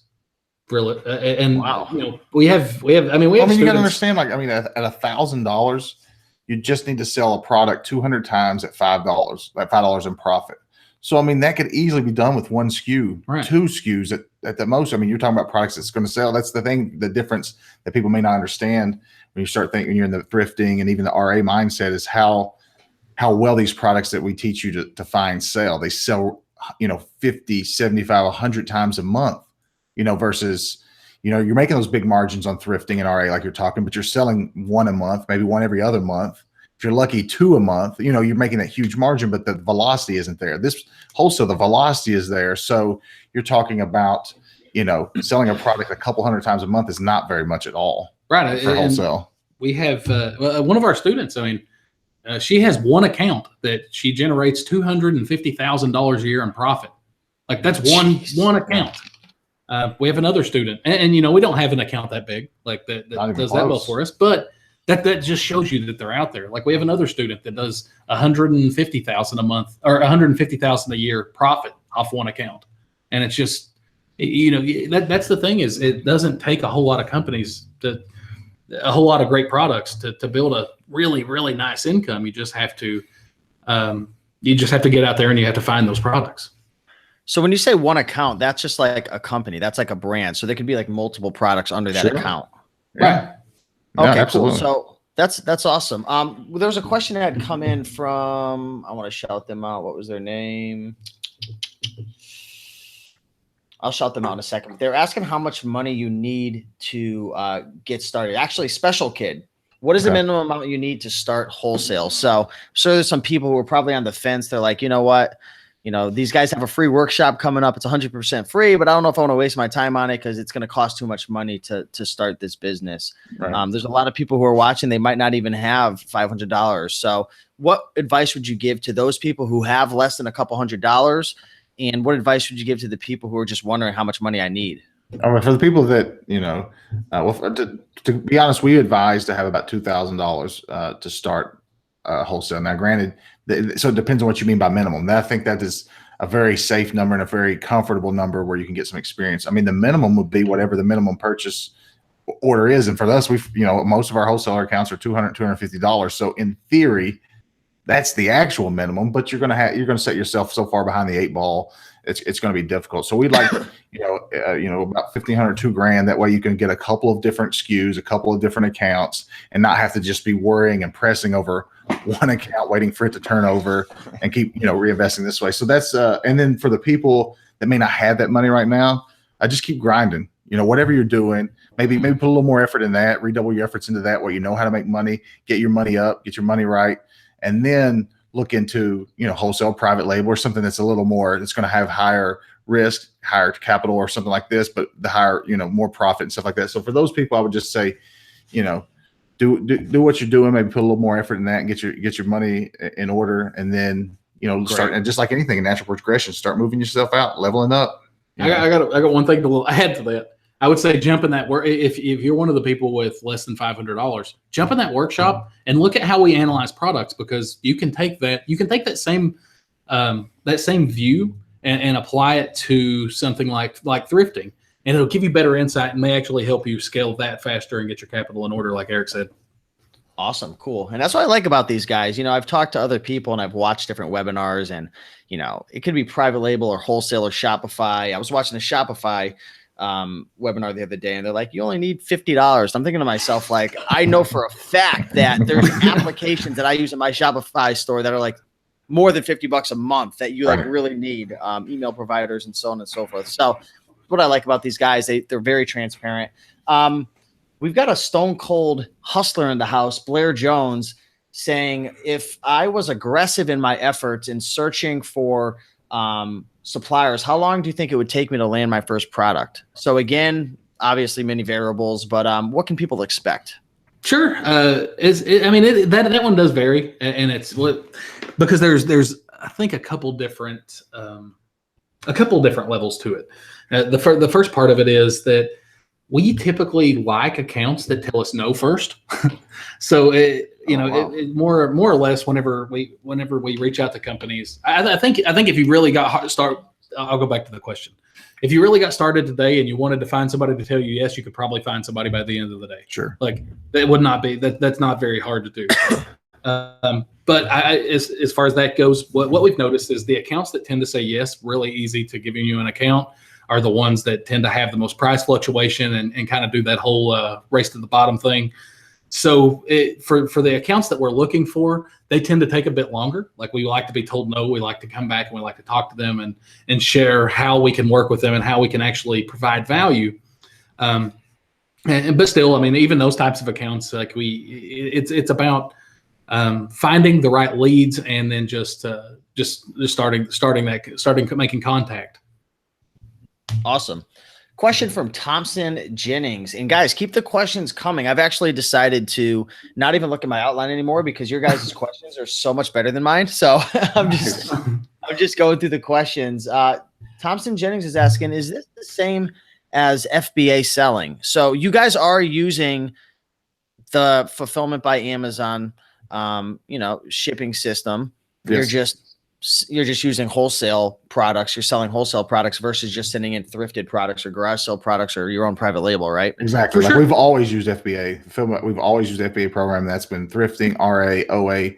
And wow. We have you got to understand, at $1,000, you just need to sell a product 200 times at $5 in profit. So, that could easily be done with 1 SKU, right. 2 SKUs at the most. You're talking about products that's going to sell. That's the thing, the difference that people may not understand when you start thinking, you're in the thrifting and even the RA mindset, is how well these products that we teach you to find sell. They sell, 50, 75, 100 times a month. Versus, you're making those big margins on thrifting and RA like you're talking, but you're selling 1 a month, maybe 1 every other month. If you're lucky, 2 a month, you're making that huge margin, but the velocity isn't there. This Wholesale, the velocity is there. So you're talking about, selling a product a couple hundred times a month is not very much at all. Right. For Wholesale. We have one of our students, she has 1 account that she generates $250,000 a year in profit. Like, that's one account. We have another student, and we don't have an account that big, like that does that well for us, but that just shows you that they're out there. Like, we have another student that does $150,000 a month, or $150,000 a year profit off 1 account. And it's just, that's the thing, is it doesn't take a whole lot of companies a whole lot of great products to build a really, really nice income. You just have to get out there and you have to find those products. So when you say 1 account, that's just like a company. That's like a brand. So there could be like multiple products under that account. Yeah. Right. Okay, absolutely. Cool. So that's awesome. There was a question that had come in from, I want to shout them out. What was their name? I'll shout them out in a second. They're asking how much money you need to get started. Actually, Special Kid, what is the minimum amount you need to start Wholesale? So I'm sure there's some people who are probably on the fence. They're like, you know what? These guys have a free workshop coming up. It's 100% free, but I don't know if I want to waste my time on it because it's going to cost too much money to start this business. Right. There's a lot of people who are watching. They might not even have $500. So what advice would you give to those people who have less than a couple $100? And what advice would you give to the people who are just wondering how much money I need? All right, for the people that, to be honest, we advise to have about $2,000 to start Wholesale. Now, granted, so it depends on what you mean by minimum. I think that is a very safe number and a very comfortable number where you can get some experience. The minimum would be whatever the minimum purchase order is. And for us, most of our wholesaler accounts are $200, $250. So in theory, that's the actual minimum, but you're going to set yourself so far behind the 8 ball. It's going to be difficult. So we'd like, about $1,500, $2,000. That way you can get a couple of different SKUs, a couple of different accounts, and not have to just be worrying and pressing over 1 account, waiting for it to turn over and keep, reinvesting this way. So that's, and then for the people that may not have that money right now, I just keep grinding, whatever you're doing, maybe put a little more effort in that, redouble your efforts into that where you know how to make money, get your money up, get your money right. And then look into, Wholesale, private label, or something that's a little more, it's going to have higher risk, higher capital or something like this, but the higher, more profit and stuff like that. So for those people, I would just say, do what you're doing, maybe put a little more effort in that and get your money in order. And then, start, and just like anything in natural progression, start moving yourself out, leveling up. I got one thing to add to that. I would say jump in that work. If you're one of the people with less than $500, jump in that workshop and look at how we analyze products, because you can take that same view and apply it to something like thrifting, and it'll give you better insight and may actually help you scale that faster and get your capital in order, like Eric said. Awesome. Cool. And that's what I like about these guys. I've talked to other people and I've watched different webinars, and, it could be private label or wholesale or Shopify. I was watching a Shopify webinar the other day, and they're like, you only need $50. I'm thinking to myself, like, I know for a fact that there's applications that I use in my Shopify store that are like more than $50 a month that you like really need, email providers and so on and so forth. So what I like about these guys, they're very transparent. We've got a stone cold hustler in the house, Blair Jones, saying, if I was aggressive in my efforts in searching for suppliers, how long do you think it would take me to land my first product? So again, obviously many variables, but what can people expect? Sure. That one does vary, and it's because there's I think a couple different levels to it. The first part of it is that we typically like accounts that tell us no first. So more or less whenever we reach out to companies, I think if you really got I'll go back to the question. If you really got started today and you wanted to find somebody to tell you yes, you could probably find somebody by the end of the day. Sure. Like that would not be that's not very hard to do. But as far as that goes, what we've noticed is the accounts that tend to say yes, really easy to giving you an account, are the ones that tend to have the most price fluctuation and kind of do that whole race to the bottom thing. So for the accounts that we're looking for, they tend to take a bit longer. Like, we like to be told no, we like to come back and we like to talk to them and share how we can work with them and how we can actually provide value. But still, even those types of accounts, like it's about finding the right leads and then just starting making contact. Awesome. Question from Thompson Jennings. And guys, keep the questions coming. I've actually decided to not even look at my outline anymore because your guys' questions are so much better than mine. So I'm just going through the questions. Thompson Jennings is asking, is this the same as FBA selling? So you guys are using the fulfillment by Amazon, shipping system. Yes. You're just using wholesale products. You're selling wholesale products versus just sending in thrifted products or garage sale products or your own private label, right? Exactly. Like, we've always used FBA. We've always used FBA program. That's been thrifting, RA, OA.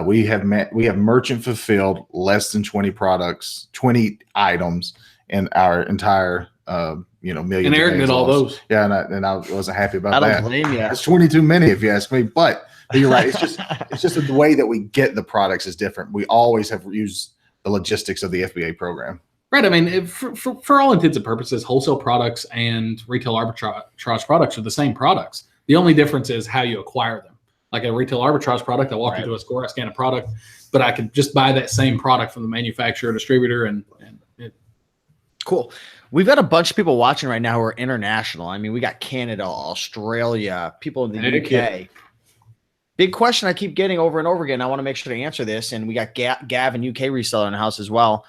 We have merchant fulfilled less than 20 products, 20 items in our entire million. And Eric did all those. Yeah, and I wasn't happy about that. I don't blame you. It's 20 too many, if you ask me. But you're right. It's just the way that we get the products is different. We always have used the logistics of the FBA program. Right. For all intents and purposes, wholesale products and retail arbitrage products are the same products. The only difference is how you acquire them. Like a retail arbitrage product, I walk into a store, I scan a product, but I could just buy that same product from the manufacturer or distributor. Cool. We've got a bunch of people watching right now who are international. We got Canada, Australia, people in the UK. Big question I keep getting over and over again. I want to make sure to answer this. And we got Gavin, UK reseller in the house as well.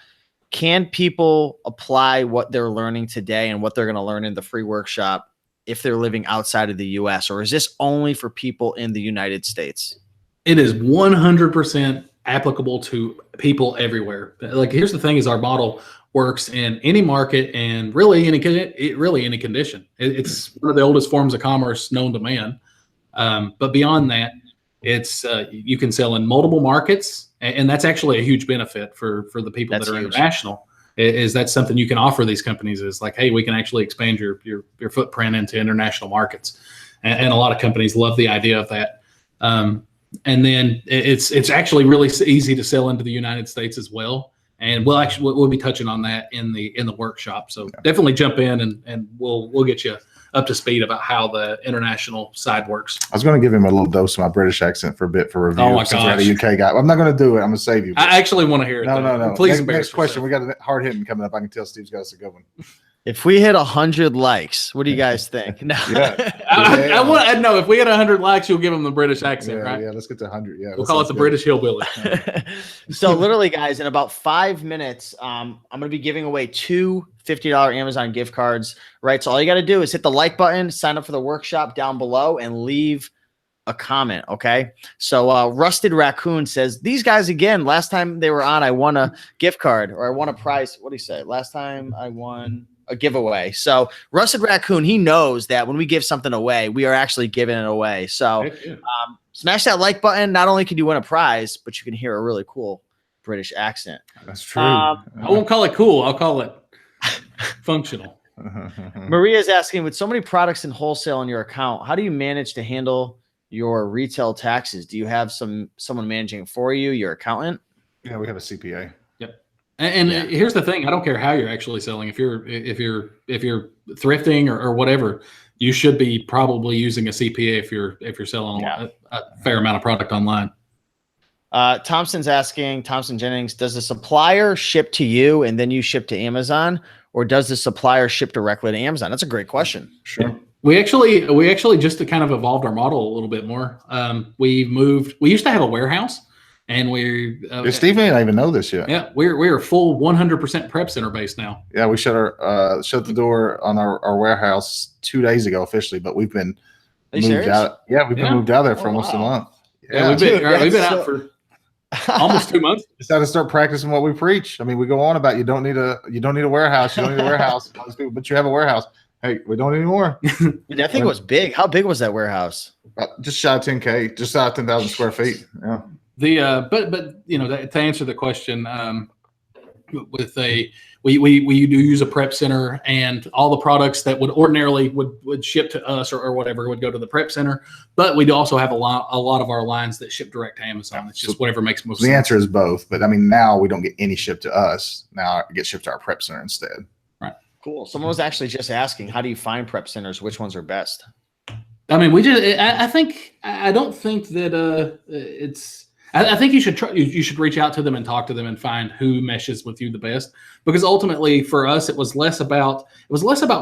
Can people apply what they're learning today and what they're going to learn in the free workshop if they're living outside of the US? Or is this only for people in the United States? It is 100% applicable to people everywhere. Like, here's the thing is our model works in any market and really any condition. It's one of the oldest forms of commerce known to man. But beyond that, it's you can sell in multiple markets, and that's actually a huge benefit for the people that are international. Is that something you can offer these companies? Is like, hey, we can actually expand your footprint into international markets, and a lot of companies love the idea of that. And then it's actually really easy to sell into the United States as well. And we'll be touching on that in the workshop. So definitely jump in and we'll get you up to speed about how the international side works. I was going to give him a little dose of my British accent for a bit for review. Oh my gosh. We had a UK guy. I'm not going to do it. I'm going to save you. I actually want to hear it. No. Please. Next question. We got a hard hitting coming up. I can tell Steve's got us a good one. If we hit 100 likes, what do you guys think? No. I want to know if we hit 100 likes, you'll give them the British accent, right? Yeah, let's get to 100. Yeah, we'll call it the British hillbilly. So literally, guys, in about 5 minutes, I'm going to be giving away 2 $50 Amazon gift cards, right? So all you got to do is hit the like button, sign up for the workshop down below, and leave a comment. Okay. So Rusted Raccoon says, these guys again, last time they were on, I won a gift card or I won a prize. What do you say? Last time I won a giveaway. So Rusted Raccoon, he knows that when we give something away, we are actually giving it away. So smash that like button. Not only can you win a prize, but you can hear a really cool British accent. That's true. I won't call it cool. I'll call it functional. Maria's asking, with so many products in wholesale in your account, how do you manage to handle your retail taxes? Do you have someone managing it for you, your accountant? Yeah, we have a CPA. Yep. And here's the thing: I don't care how you're actually selling. If you're thrifting or whatever, you should be probably using a CPA if you're selling a fair amount of product online. Thompson Jennings, does the supplier ship to you and then you ship to Amazon, or does the supplier ship directly to Amazon? That's a great question. Sure. We actually just kind of evolved our model a little bit more. We used to have a warehouse, and Steve may not even know this yet. Yeah, we're full 100% prep center based now. Yeah, we shut the door on our warehouse 2 days ago officially, but we've been moved out. Yeah, we've been moved out there for almost a month. Yeah, we've been out for almost 2 months. Just had to start practicing what we preach. I mean, we go on about you don't need a warehouse. You don't need a warehouse, but you have a warehouse. Hey, we don't anymore. Dude, I think it was big. How big was that warehouse? Just shy of 10K, just shy of 10,000 square feet. Yeah. But you know, to answer the question, we do use a prep center, and all the products that would ordinarily would ship to us or whatever would go to the prep center. But we do also have a lot of our lines that ship direct to Amazon. It's just whatever makes most sense. The answer is both, but I mean, now we don't get any shipped to us. Now it gets shipped to our prep center instead. Right. Cool. Someone was actually just asking, how do you find prep centers? Which ones are best? I mean, I don't think that it's. I think you should reach out to them and talk to them and find who meshes with you the best, because ultimately for us it was less about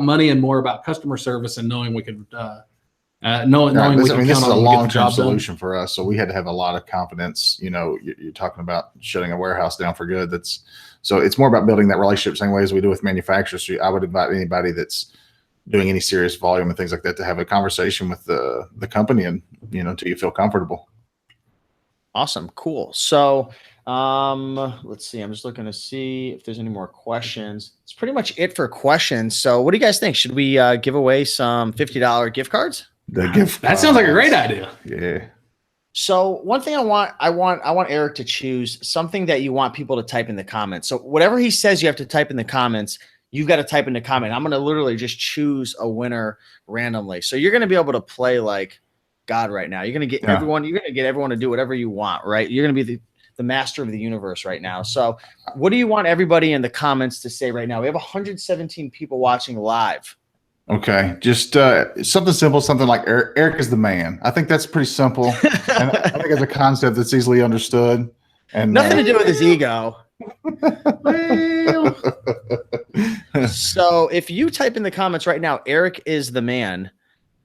money and more about customer service and knowing we could knowing we could count on. This is a long-term solution for us, so we had to have a lot of confidence. You know, you're talking about shutting a warehouse down for good. So it's more about building that relationship, same way as we do with manufacturers. So I would invite anybody that's doing any serious volume and things like that to have a conversation with the company, and until you feel comfortable. Awesome. Cool. So let's see. I'm just looking to see if there's any more questions. It's pretty much it for questions. So what do you guys think? Should we give away some $50 gift cards? That sounds like a great idea. Yeah. So one thing I want Eric to choose something that you want people to type in the comments. So whatever he says you have to type in the comments, you've got to type in the comment. I'm going to literally just choose a winner randomly. So you're going to be able to play like God right now. You're going to get everyone to do whatever you want, right? You're going to be the master of the universe right now. So what do you want everybody in the comments to say right now? We have 117 people watching live. Okay. Just something simple, something like Eric is the man. I think that's pretty simple. And I think it's a concept that's easily understood. And nothing to do with his ego. So if you type in the comments right now, Eric is the man,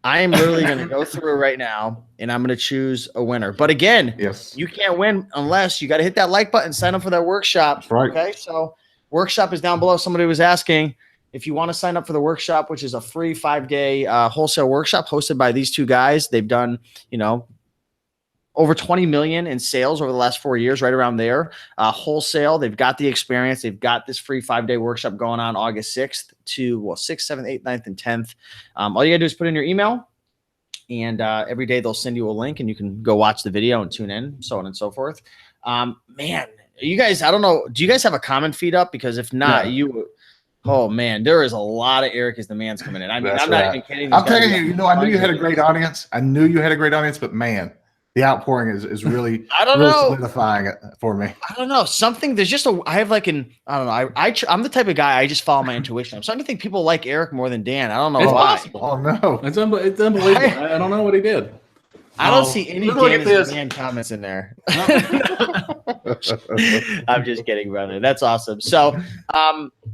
I am literally going to go through right now, and I'm going to choose a winner. But again, yes, you can't win unless you got to hit that like button, sign up for that workshop. That's right. Okay. So workshop is down below. Somebody was asking if you want to sign up for the workshop, which is a free 5-day wholesale workshop hosted by these two guys. They've done, over 20 million in sales over the last 4 years, right around there. Wholesale, they've got the experience. They've got this free 5-day workshop going on August 6th to 6th, 7th, 8th, 9th, and 10th. All you gotta do is put in your email, and every day they'll send you a link, and you can go watch the video and tune in, so on and so forth. Man, you guys, I don't know. Do you guys have a comment feed up? Because if not, oh man, there is a lot of Eric is the man's coming in. I mean, I'm not even kidding. I'm telling you, I knew you had a great audience. But man, the outpouring is really, solidifying it for me. I don't know. There's just I have like I don't know. I'm the type of guy, I just follow my intuition. I'm starting to think people like Eric more than Dan. I don't know why. Possible. Oh no. It's unbelievable. I don't know what he did. I don't see any Dan comments in there. I'm just kidding, brother. That's awesome. So,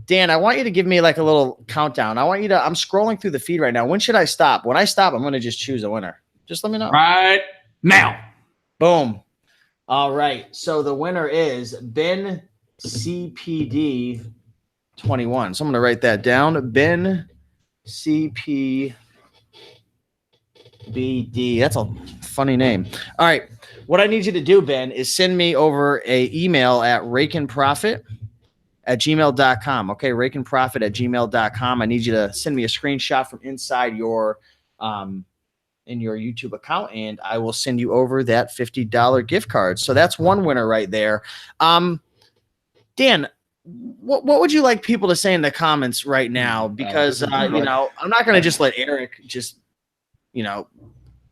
Dan, I want you to give me like a little countdown. I'm scrolling through the feed right now. When should I stop? When I stop, I'm going to just choose a winner. Just let me know. Right now. Boom. All right. So the winner is Ben CPD 21. So I'm going to write that down. Ben CPBD. That's a funny name. All right. What I need you to do, Ben, is send me over a email at rakeandprofit@gmail.com. Okay, rakeandprofit@gmail.com. I need you to send me a screenshot from inside your in your YouTube account, and I will send you over that $50 gift card. So that's one winner right there. Dan, what would you like people to say in the comments right now? Because you know, I'm not going to just let Eric just, you know,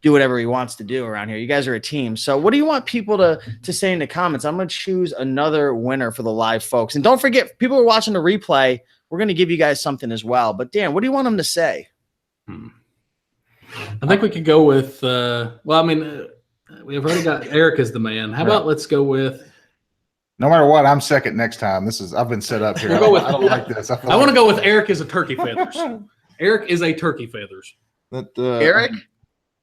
do whatever he wants to do around here. You guys are a team. So what do you want people to say in the comments? I'm going to choose another winner for the live folks. And don't forget, people who are watching the replay, we're going to give you guys something as well. But Dan, what do you want them to say? I think we could go with, well, I mean, we've already got Eric as the man. How about let's go with. No matter what, I'm second next time. I've been set up here. I don't like this. I want to go with Eric as a turkey feathers. Eric is a turkey feathers. Eric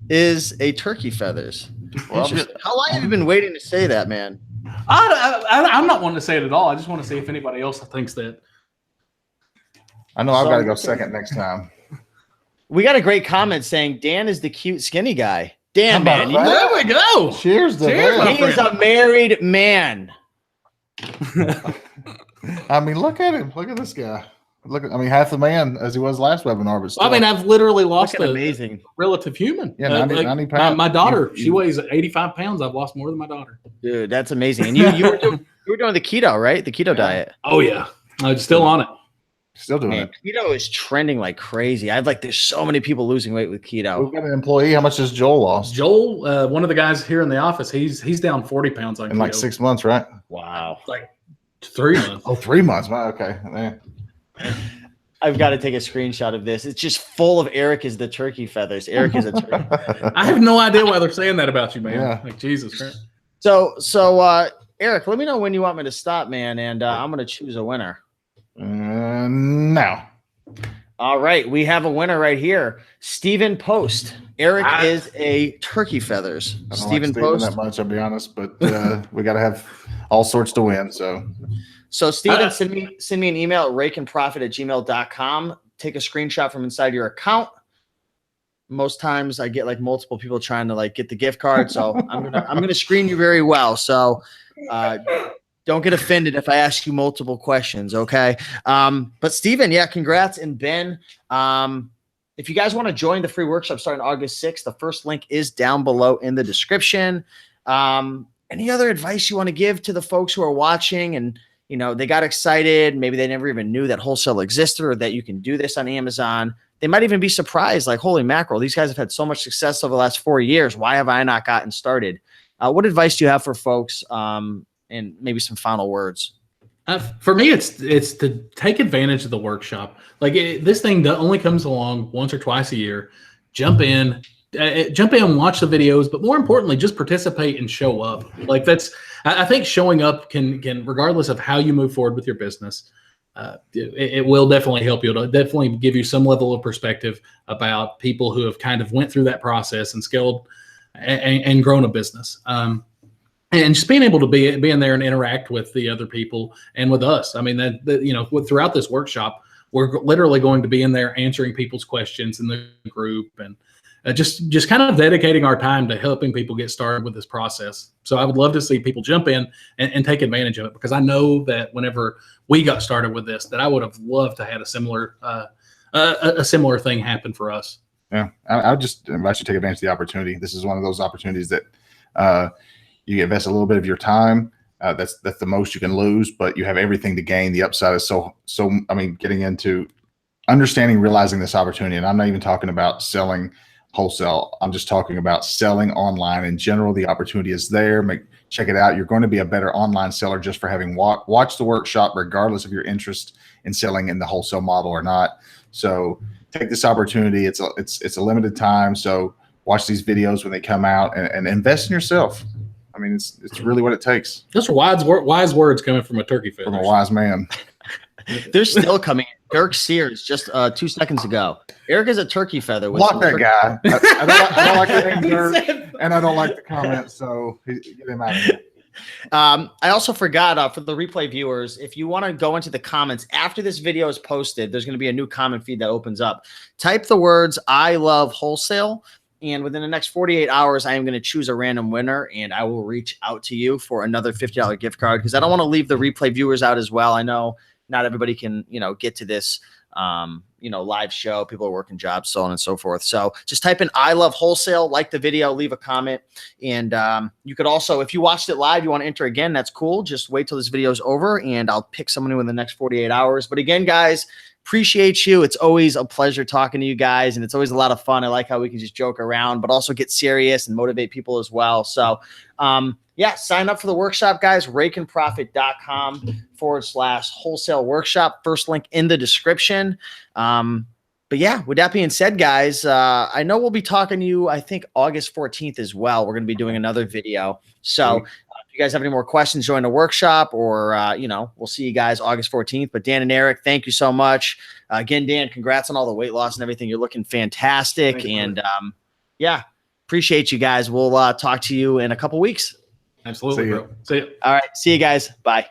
is a turkey feathers. Well, how long have you been waiting to say that, man? I'm not wanting to say it at all. I just want to see if anybody else thinks that. I know I've got to go second next time. We got a great comment saying Dan is the cute skinny guy. Dan, man. There we go. Cheers to that. He is a married man. I mean, look at him. Look at this guy. Half the man as he was last webinar. But still. I mean, I've literally lost an amazing relative human. Yeah, 90 pounds. My daughter, she weighs 85 pounds. I've lost more than my daughter. Dude, that's amazing. And you were doing the keto, right? The keto diet. Oh yeah, I'm still on it. Still doing it. Keto is trending like crazy. There's so many people losing weight with keto. We've got an employee. How much has Joel lost? Joel, one of the guys here in the office, he's down 40 pounds on in keto. Like 6 months, right? Wow. Like 3 months. Oh, 3 months. Okay. I've got to take a screenshot of this. It's just full of Eric is the turkey feathers. Eric is a turkey feather. I have no idea why they're saying that about you, man. Yeah. Like Jesus Christ. So Eric, let me know when you want me to stop, man, and I'm going to choose a winner. Now. All right, we have a winner right here. Stephen Post. Eric is a turkey feathers. I don't Stephen like Post. that much, I'll be honest, but we got to have all sorts to win. So Stephen, send me an email at rakeandprofit@gmail.com. Take a screenshot from inside your account. Most times I get like multiple people trying to like get the gift card, so I'm gonna screen you very well. So don't get offended if I ask you multiple questions, okay? But Steven, yeah, congrats. And Ben, if you guys want to join the free workshop starting August 6th, the first link is down below in the description. Any other advice you want to give to the folks who are watching and, you know, they got excited, maybe they never even knew that Wholesale existed or that you can do this on Amazon. They might even be surprised, like, holy mackerel, these guys have had so much success over the last 4 years. Why have I not gotten started? What advice do you have for folks? And maybe some final words. For me, it's to take advantage of the workshop. Like this thing only comes along once or twice a year. Jump in, watch the videos, but more importantly, just participate and show up. Like I think showing up can regardless of how you move forward with your business, it will definitely help you. It'll definitely give you some level of perspective about people who have kind of went through that process and scaled and grown a business. And just being able to be in there and interact with the other people and with us. I mean, that you know, throughout this workshop, we're literally going to be in there answering people's questions in the group and just kind of dedicating our time to helping people get started with this process. So I would love to see people jump in and take advantage of it, because I know that whenever we got started with this, that I would have loved to have a similar thing happen for us. Yeah, I would just invite you to take advantage of the opportunity. This is one of those opportunities that you invest a little bit of your time. That's the most you can lose, but you have everything to gain. The upside is so. I mean, getting into understanding, realizing this opportunity, and I'm not even talking about selling wholesale. I'm just talking about selling online in general. The opportunity is there. Check it out. You're going to be a better online seller just for having watched the workshop, regardless of your interest in selling in the wholesale model or not. So take this opportunity. It's a limited time. So watch these videos when they come out and invest in yourself. I mean, it's really what it takes. Those are wise words coming from a turkey feather. From a wise man. They're still coming. Dirk Sears just 2 seconds ago. Eric is a turkey feather. Block that guy. I don't like the name Dirk, and I don't like the comments, so get him out of here. I also forgot for the replay viewers, if you want to go into the comments after this video is posted, there's going to be a new comment feed that opens up. Type the words "I love wholesale," And within the next 48 hours, I am going to choose a random winner, and I will reach out to you for another $50 gift card, because I don't want to leave the replay viewers out as well. I know not everybody can, get to this, live show. People are working jobs, so on and so forth. So just type in I love wholesale, like the video, leave a comment. And you could also, if you watched it live, you want to enter again, that's cool. Just wait till this video is over and I'll pick someone within the next 48 hours. But again, guys, appreciate you. It's always a pleasure talking to you guys, and it's always a lot of fun. I like how we can just joke around, but also get serious and motivate people as well. So, sign up for the workshop, guys. rakeandprofit.com/wholesale workshop. First link in the description. But yeah, with that being said, guys, I know we'll be talking to you, I think August 14th as well. We're going to be doing another video. So if you guys have any more questions, join the workshop, or, we'll see you guys August 14th. But Dan and Eric, thank you so much. Again, Dan, congrats on all the weight loss and everything. You're looking fantastic. And appreciate you guys. We'll talk to you in a couple weeks. Absolutely, bro. See you. All right. See you guys. Bye.